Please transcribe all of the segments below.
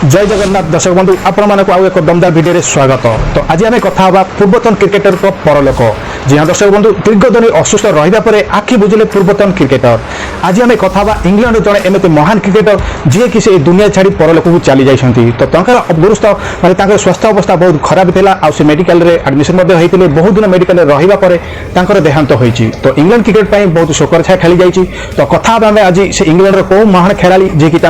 जय जगन्नाथ दर्शक बंधु आपण मानक आउ एक दमदार भिडियो स्वागत। तो आज आम कथा पूर्वतन क्रिकेटर परलोक। जी हाँ दर्शक बंधु दीर्घ दिन असुस्थ रहा पर आखि बुझिले पूर्वतन क्रिकेटर। आज आम कथा इंग्लैंड जड़े एमती महान क्रिकेटर जी कि से दुनिया छाड़ी परलोक को चली जाइछंती। तो गुरुस्थ माने स्वास्थ्य अवस्था बहुत खराब थिला आ से मेडिकल रे एडमिशन होते बहुत दिन मेडिकल रहा पर देहांत होइछि। तो इंग्लैंड क्रिकेट पर बहुत शोकर छाया खेली जाइछि। तो कथा आज से इंग्लैंड कौ महान खेलाड़ी जी कि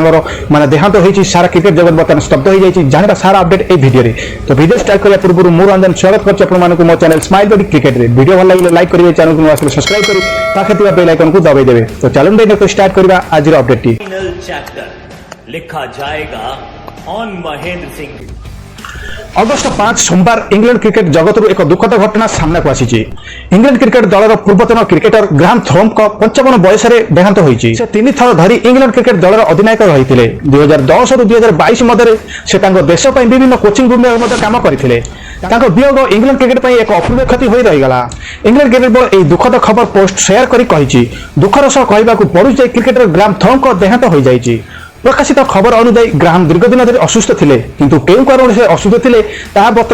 माने देहांत होइछि। सारा क्रिकेट जगत बर्तमान स्तब्ध हो जाइछि। जानिबा सारा अपडेट ए वीडियो रे। तो वीडियो स्टार्ट करया पूर्व मु रंजन स्वागत करछि आपण मानकु मो चैनल स्माइल बॉडी क्रिकेट रे। वीडियो भल लागिले लाइक करिवे, चैनल को नवा सब्सक्राइब करि पाखे थिबा बेल आइकन को दबाइ देबे। तो चलन देखो स्टार्ट करबा आज रो अपडेट टी। फाइनल चैप्टर लिखा जाएगा ऑन महेंद्र सिंह। अगस्ट 5 सोमवार इंग्लैंड क्रिकेट जगत एक दुखद घटना सामना को आसी। इंग्लैंड क्रिकेट दलर पूर्वतन क्रिकेटर ग्राहम थ्रोम को 55 बयस देहांत होइछि। से 3 थर धरी इंग्लैंड क्रिकेट दलर अधिनायक रहिथिले। 2010 रु 2022 मध्य से देश पर विभिन्न कोचिंग रूम में काम करथिले। वियोग इंग्लैंड क्रिकेट पर एक अपूर्व क्षति हो रहीगला। इंग्लैंड क्रिकेट बोर्ड यह दुखद खबर पोस्ट शेयर करी कहिछि दुखर सह कहबाकू पड़ुछि क्रिकेटर ग्राहम थ्रोम को देहांत हो जाइछि। प्रकाशित खबर अनुसार ग्राहम दीर्घ दिन धरी असुस्थ थे, किंतु केउ कारण से असुस्थ थे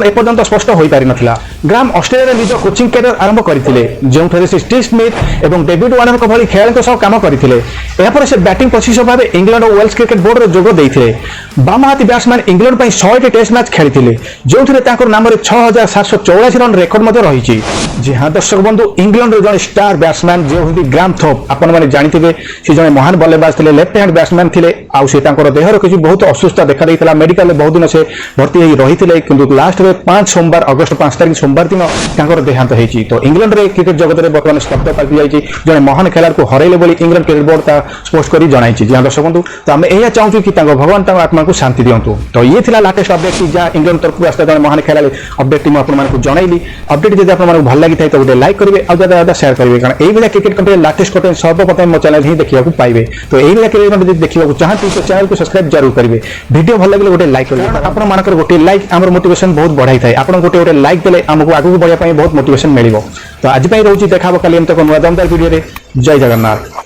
एपर्यंत स्पष्ट हो पारि नथिला। ग्राहम ऑस्ट्रेलिया निज कोचिंग कैरियर आरंभ करथिले, जोंथरे से स्टीव स्मिथ एवं डेविड वार्नर को भली खेलाड़ी सह काम करथिले। एहापर से बैटिंग प्रशिक्षक भाव इंग्लैंड और वेल्स क्रिकेट बोर्ड रे जोग देइथिले। बामहाती बैट्समैन इंग्लैंड पर 100 टेस्ट मैच खेलिथिले, जोंथरे तांकर नाम रे 6784 रन रेकर्ड मध्ये रहिछि। जी हां दर्शक बंधु इंग्लैंड रे जने स्टार बैट्समैन जे होती ग्राहम थ्रोम आपण माने जानिथिबे। से जने महान बल्लेबाज थिले, लेफ्ट हैंड बैट्समैन थिले। आउ से तांकर देहर किसी बहुत असुस्थ देखा देइथिला। मेडिकल बहुत दिन से भर्ती होई रहिथिले, किंतु लास्ट में 5 सोमवार अगस्त 5 तारिख सोमवार दिन तांकर देहांत होइछि। तो इंग्लैंड रे क्रिकेट जगत रे वर्तमान स्तब्ध पालटि जाइछि। जने महान खेलाड़ी को हरैले बोली इंग्लैंड क्रिकेट बोर्ड ता स्पोर्ट्स करी जणाइछि। जी दर्शक बंधु तो आमे एया चाहूछु कि तांको भगवान तांको आत्मा को शांति दियंतु। तो ये थिला लेटेस्ट अपडेट कि जा इंग्लैंड तरफ आस्ता जने महान खेलाड़ी अपडेट मु आपन मानकु जणाइली। अपडेट जदि आपन मानकु भल लागि थाय तो गोटे लाइक करिवे और ज्यादा शेयर करिवे, कारण एई बिना क्रिकेट कंटेंट लेटेस्ट कंटेंट सर्वप्रथम मो चैनल ही देखिया को पाइबे। तो एई बिना क्रिकेट कंटेंट देखिया को चाहते तो चैनल को सब्सक्राइब जरूर करिवे। वीडियो भल लगे गोटे लाइक करिवे, आपण मानकर गोटे लाइक हमर मोटिवेशन बहुत बढ़ाई थाय। आपण गोटे लाइक देले हमको आगु बढ़िया पई बहुत मोटिवेशन मिलिबो। तो आज पई रहउची देखाबो काली हम तो नवा दमदार वीडियो रे। जय जगन्नाथ।